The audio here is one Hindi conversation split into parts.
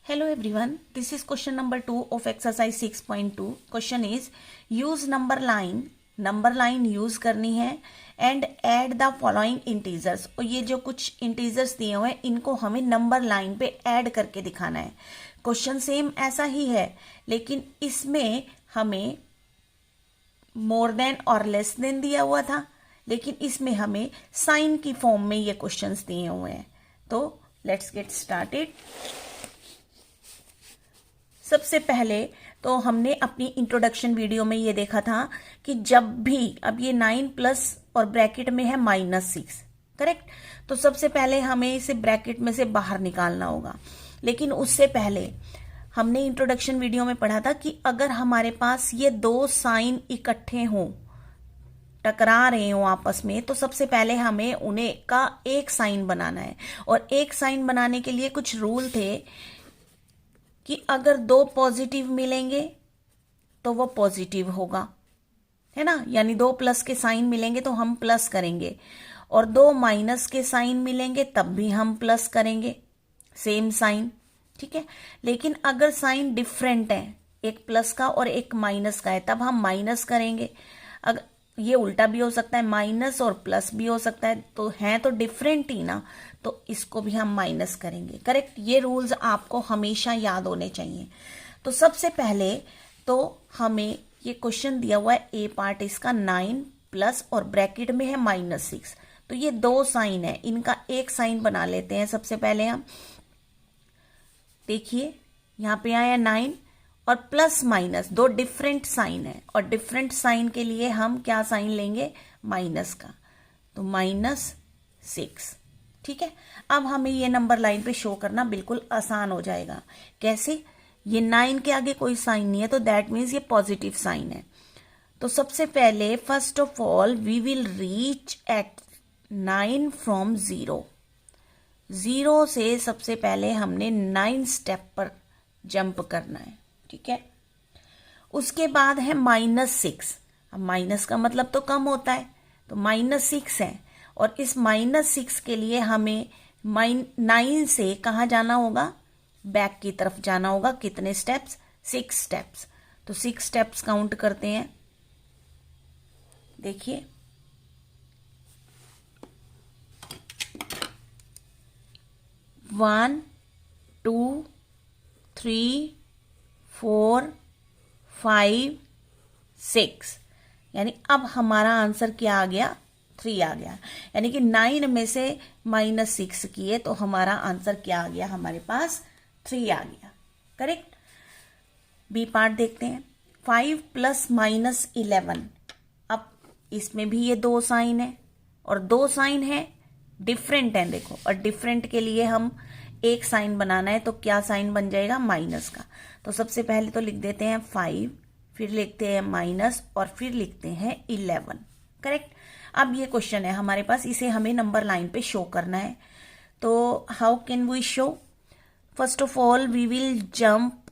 Hello everyone, this is question number 2 of exercise 6.2. Question is use number line use करनी है and add the following integers. और ये जो कुछ integers दिए हुए हैं इनको हमें नंबर लाइन पे ऐड करके दिखाना है. क्वेश्चन सेम ऐसा ही है लेकिन इसमें हमें मोर देन और लेस देन दिया हुआ था, लेकिन इसमें हमें साइन की फॉर्म में ये क्वेश्चंस दिए हुए हैं. तो लेट्स गेट स्टार्टेड. सबसे पहले तो हमने अपनी इंट्रोडक्शन वीडियो में ये देखा था कि जब भी अब ये 9 प्लस और ब्रैकेट में है -6, करेक्ट. तो सबसे पहले हमें इसे ब्रैकेट में से बाहर निकालना होगा. लेकिन उससे पहले हमने इंट्रोडक्शन वीडियो में पढ़ा था कि अगर हमारे पास ये दो साइन इकट्ठे हों, टकरा रहे हो आपस में, तो सबसे पहले हमें उन्हें का एक साइन बनाना है. और एक साइन बनाने के लिए कुछ रूल थे कि अगर दो पॉजिटिव मिलेंगे तो वो पॉजिटिव होगा, है ना. यानी दो प्लस के साइन मिलेंगे तो हम प्लस करेंगे, और दो माइनस के साइन मिलेंगे तब भी हम प्लस करेंगे, सेम साइन, ठीक है. लेकिन अगर साइन डिफरेंट है, एक प्लस का और एक माइनस का है, तब हम माइनस करेंगे. अगर ये उल्टा भी हो सकता है, माइनस और प्लस भी हो सकता है, तो है तो डिफरेंट ही ना, तो इसको भी हम माइनस करेंगे, करेक्ट. ये रूल्स आपको हमेशा याद होने चाहिए. तो सबसे पहले तो हमें ये क्वेश्चन दिया हुआ है, ए पार्ट इसका 9 प्लस और ब्रैकेट में है -6. तो ये दो साइन है, इनका एक साइन बना लेते हैं. सबसे पहले हम देखिए यहाँ पे आया 9 और प्लस माइनस, दो डिफरेंट साइन है, और डिफरेंट साइन के लिए हम क्या साइन लेंगे, माइनस का. तो -6, ठीक है. अब हमें ये नंबर लाइन पे शो करना बिल्कुल आसान हो जाएगा. कैसे, ये 9 के आगे कोई साइन नहीं है तो दैट मीन्स ये पॉजिटिव साइन है. तो सबसे पहले first of all we will reach at 9 from 0 से सबसे पहले हमने 9 स्टेप पर जंप करना है, ठीक है. उसके बाद है -6. अब माइनस का मतलब तो कम होता है, तो -6 है, और इस -6 के लिए हमें 9 से कहाँ जाना होगा, बैक की तरफ जाना होगा. कितने स्टेप्स, 6 स्टेप्स. तो 6 स्टेप्स काउंट करते हैं. देखिए 1 2 3 4 5 6. यानी अब हमारा आंसर क्या आ गया, 3 आ गया. यानी कि 9 में से -6 किए तो हमारा आंसर क्या आ गया, हमारे पास 3 आ गया, करेक्ट. बी पार्ट देखते हैं. 5 प्लस -11. अब इसमें भी ये दो साइन है, और दो साइन है डिफरेंट है, देखो. और डिफरेंट के लिए हम एक साइन बनाना है, तो क्या साइन बन जाएगा, माइनस का. तो सबसे पहले तो लिख देते हैं 5, फिर लिखते हैं माइनस, और फिर लिखते हैं 11, करेक्ट. अब ये क्वेश्चन है हमारे पास, इसे हमें नंबर लाइन पे शो करना है. तो how can we show, first of all we will jump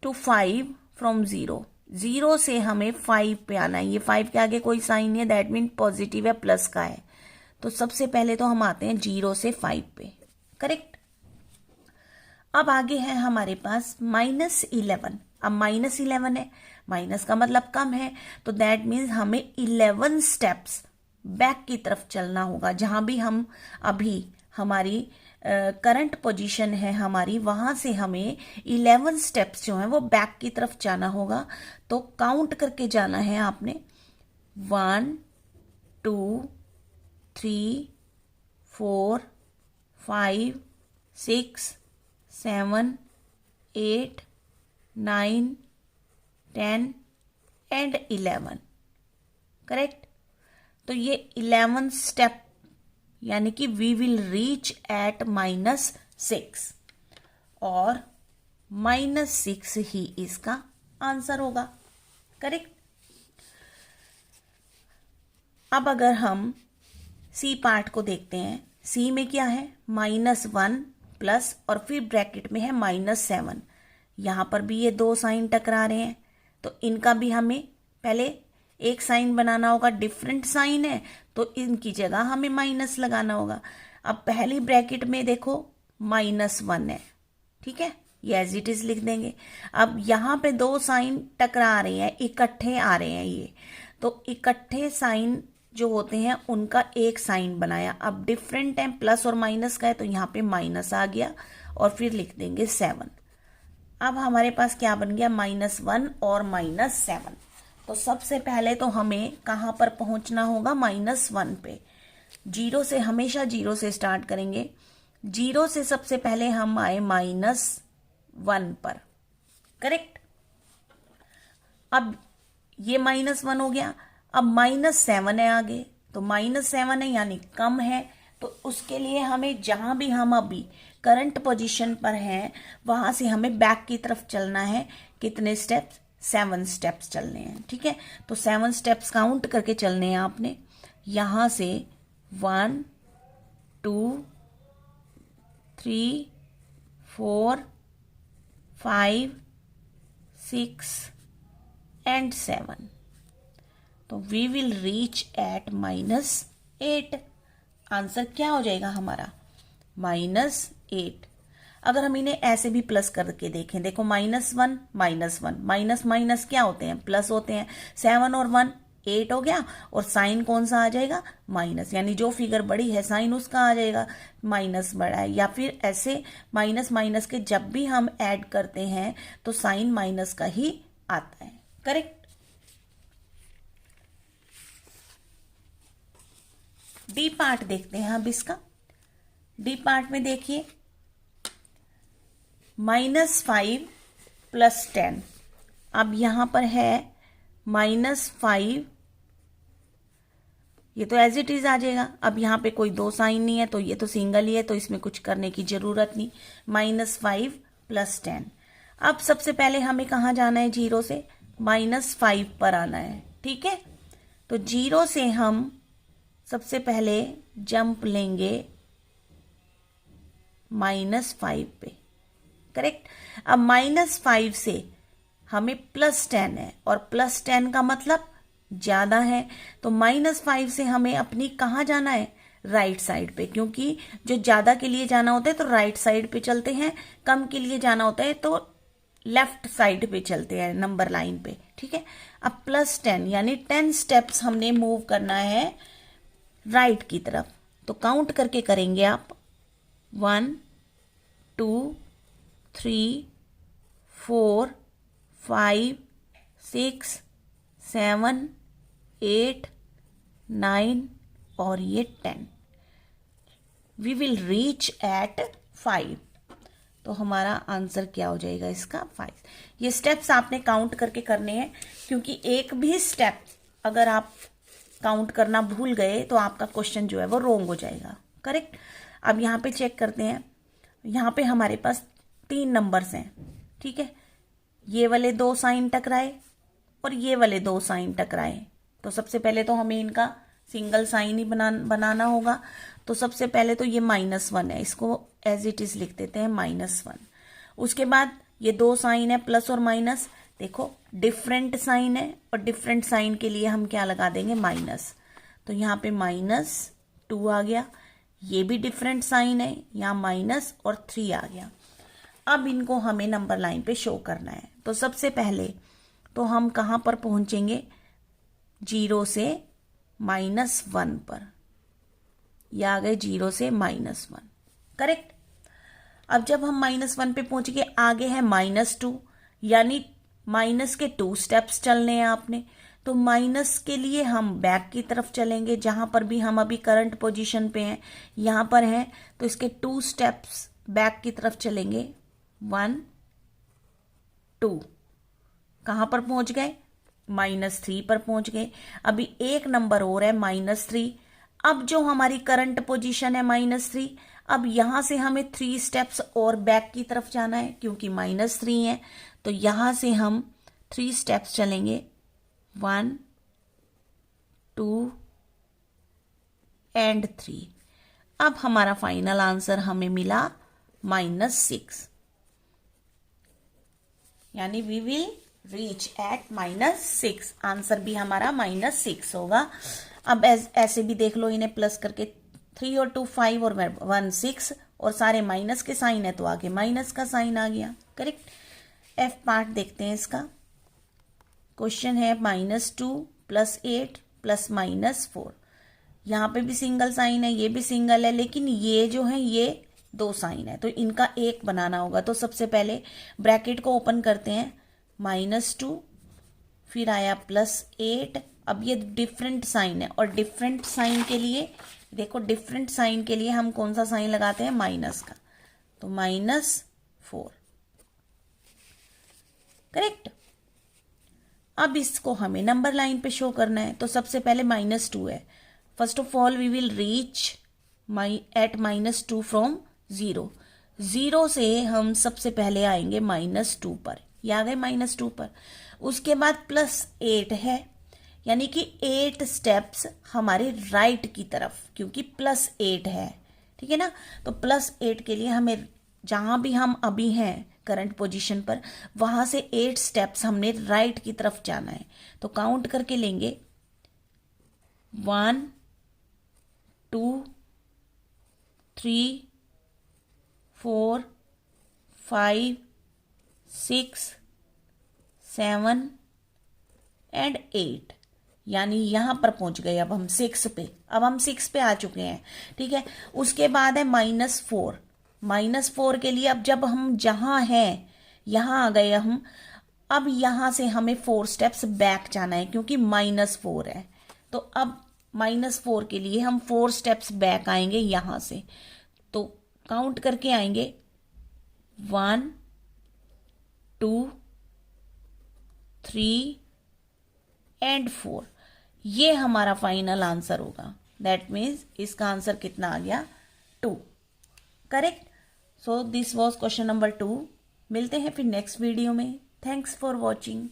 to 5 from 0 से हमें 5 पे आना है. ये 5 के आगे कोई साइन नहीं है, दैट मीन पॉजिटिव है, प्लस का है. तो सबसे पहले तो हम आते हैं 0 से 5 पे, करेक्ट. अब आगे है हमारे पास -11. अब -11 है, माइनस का मतलब कम है, तो दैट मीन्स हमें 11 स्टेप्स बैक की तरफ चलना होगा. जहां भी हम अभी हमारी करंट पोजीशन है हमारी, वहां से हमें 11 स्टेप्स जो हैं वो बैक की तरफ जाना होगा. तो काउंट करके जाना है आपने. 1 2 3 4 5 6 7 8 9 10 एंड 11, करेक्ट. तो ये 11 स्टेप, यानी कि वी विल रीच एट -6, और -6 ही इसका आंसर होगा, करेक्ट. अब अगर हम सी पार्ट को देखते हैं, सी में क्या है, -1 प्लस और फिर ब्रैकेट में है -7. यहां पर भी ये दो साइन टकरा रहे हैं, तो इनका भी हमें पहले एक साइन बनाना होगा. डिफरेंट साइन है तो इनकी जगह हमें माइनस लगाना होगा. अब पहली ब्रैकेट में देखो -1 है, ठीक है, ये एज इट इज लिख देंगे। अब यहाँ पे दो साइन टकरा रहे हैं, इकट्ठे आ रहे हैं ये, तो इकट्ठे साइन जो होते हैं उनका एक साइन बनाया। अब डिफरेंट है, प्लस और माइनस का है, तो यहाँ पे माइनस आ गया और फिर लिख देंगे 7। अब हमारे पास क्या बन गया, -1 और -7। तो सबसे पहले तो हमें कहाँ पर पहुंचना होगा, -1 पे। जीरो से, हमेशा जीरो से स्टार्ट करेंगे। जीरो से सबसे पहले हम आए -1 पर, करेक्ट। अब ये -1 हो गया। अब -7 है आगे, तो -7 है यानी कम है, तो उसके लिए हमें जहां भी हम अभी करंट पोजीशन पर हैं वहां से हमें बैक की तरफ चलना है। कितने स्टेप्स, 7 स्टेप्स चलने हैं, ठीक है। तो 7 स्टेप्स काउंट करके चलने हैं आपने। यहां से 1 2 3 4 5 6 and 7। तो we will reach at -8। Answer क्या हो जाएगा हमारा, -8। अगर हम इन्हें ऐसे भी प्लस करके देखें, देखो -1 -1 माइनस माइनस क्या होते हैं, प्लस होते हैं। 7 और 1 8 हो गया, और साइन कौन सा आ जाएगा, माइनस, यानी जो फिगर बड़ी है साइन उसका आ जाएगा, माइनस बड़ा है। या फिर ऐसे माइनस माइनस के जब भी हम ऐड करते हैं तो साइन माइनस का ही आता है, करेक्ट। डी पार्ट देखते हैं अब इसका। डी पार्ट में देखिए, -5 + 10। अब यहां पर है -5, ये तो एज इट इज आ जाएगा। अब यहाँ पे कोई दो साइन नहीं है, तो ये तो सिंगल ही है, तो इसमें कुछ करने की जरूरत नहीं। -5 + 10। अब सबसे पहले हमें कहाँ जाना है, जीरो से -5 पर आना है, ठीक है। तो जीरो से हम सबसे पहले जंप लेंगे -5 पे, करेक्ट। अब -5 से हमें +10 है, और +10 का मतलब ज्यादा है, तो -5 से हमें अपनी कहाँ जाना है, राइट साइड पे, क्योंकि जो ज्यादा के लिए जाना होता है तो राइट साइड पे चलते हैं, कम के लिए जाना होता है तो लेफ्ट साइड पे चलते हैं, नंबर लाइन पे, ठीक है। अब +10 यानी 10 स्टेप्स हमने मूव करना है राइट की तरफ। तो काउंट करके करेंगे आप, 1 2 3 4 5 6 7 8 9 और ये 10। We will reach at 5। तो हमारा आंसर क्या हो जाएगा इसका, 5। ये स्टेप्स आपने काउंट करके करने हैं, क्योंकि एक भी स्टेप अगर आप काउंट करना भूल गए तो आपका क्वेश्चन जो है वो रोंग हो जाएगा, करेक्ट। अब यहाँ पे चेक करते हैं, यहाँ पे हमारे पास 3 नंबर्स हैं, ठीक है। ये वाले 2 साइन टकराए और ये वाले 2 साइन टकराए, तो सबसे पहले तो हमें इनका सिंगल साइन ही बनाना होगा। तो सबसे पहले तो ये -1 है, इसको एज इट इज लिख देते हैं -1। उसके बाद ये 2 साइन है, प्लस और माइनस, देखो डिफरेंट साइन है, और डिफरेंट साइन के लिए हम क्या लगा देंगे, माइनस। तो यहाँ पे -2 आ गया। ये भी डिफरेंट साइन है, यहाँ माइनस और 3 आ गया। अब इनको हमें नंबर लाइन पे शो करना है। तो सबसे पहले तो हम कहाँ पर पहुंचेंगे, 0 से -1 पर। या आ गए 0 से -1, करेक्ट। अब जब हम -1 पे पहुंच गए, आगे है -2, यानी माइनस के 2 स्टेप्स चलने हैं आपने। तो माइनस के लिए हम बैक की तरफ चलेंगे, जहां पर भी हम अभी करंट पोजीशन पे हैं, यहां पर हैं, तो इसके 2 स्टेप्स बैक की तरफ चलेंगे, 1 2। कहां पर पहुंच गए, -3 पर पहुंच गए। अभी एक नंबर और है -3। अब जो हमारी करंट पोजीशन है -3, अब यहां से हमें 3 स्टेप्स और बैक की तरफ जाना है, क्योंकि -3 है। तो यहां से हम 3 स्टेप्स चलेंगे, 1 2 एंड 3। अब हमारा फाइनल आंसर हमें मिला -6, यानी we will reach at -6। Answer भी हमारा -6 होगा। अब ऐसे भी देख लो, इन्हें प्लस करके 3 और 2 5 और 1 6 और सारे माइनस के साइन है तो आगे माइनस का साइन आ गया। करेक्ट। एफ पार्ट देखते हैं इसका। क्वेश्चन है -2 + 8 + -4। यहाँ पे भी सिंगल साइन है, ये भी सिंगल है, लेकिन ये जो है ये 2 साइन है तो इनका एक बनाना होगा। तो सबसे पहले ब्रैकेट को ओपन करते हैं, -2 फिर आया +8। अब ये डिफरेंट साइन है और डिफरेंट साइन के लिए देखो, डिफरेंट साइन के लिए हम कौन सा साइन लगाते हैं, माइनस का, तो -4। करेक्ट। अब इसको हमें नंबर लाइन पे शो करना है तो सबसे पहले -2 है। First of all we will reach at -2 from 0। 0 से हम सबसे पहले आएंगे -2 पर, ये आ गए -2 पर। उसके बाद +8 है, यानी कि 8 स्टेप्स हमारे राइट की तरफ, क्योंकि +8 है, ठीक है ना। तो +8 के लिए हमें जहां भी हम अभी हैं करंट पोजीशन पर, वहां से 8 स्टेप्स हमने राइट की तरफ जाना है। तो काउंट करके लेंगे 1 2 3 4 5 6 7 एंड 8, यानी यहां पर पहुंच गए। अब हम 6 पे, अब हम 6 पे आ चुके हैं, ठीक है। उसके बाद है -4। -4 के लिए अब जब हम जहां हैं यहां आ गए हम, अब यहां से हमें 4 स्टेप्स बैक जाना है क्योंकि -4 है। तो अब -4 के लिए हम 4 स्टेप्स बैक आएंगे यहां से। तो काउंट करके आएंगे 1 2 3 एंड 4। ये हमारा फाइनल आंसर होगा। दैट मीन्स इसका आंसर कितना आ गया, 2। Correct. So this was question number 2। मिलते हैं फिर नेक्स्ट वीडियो में। Thanks for watching.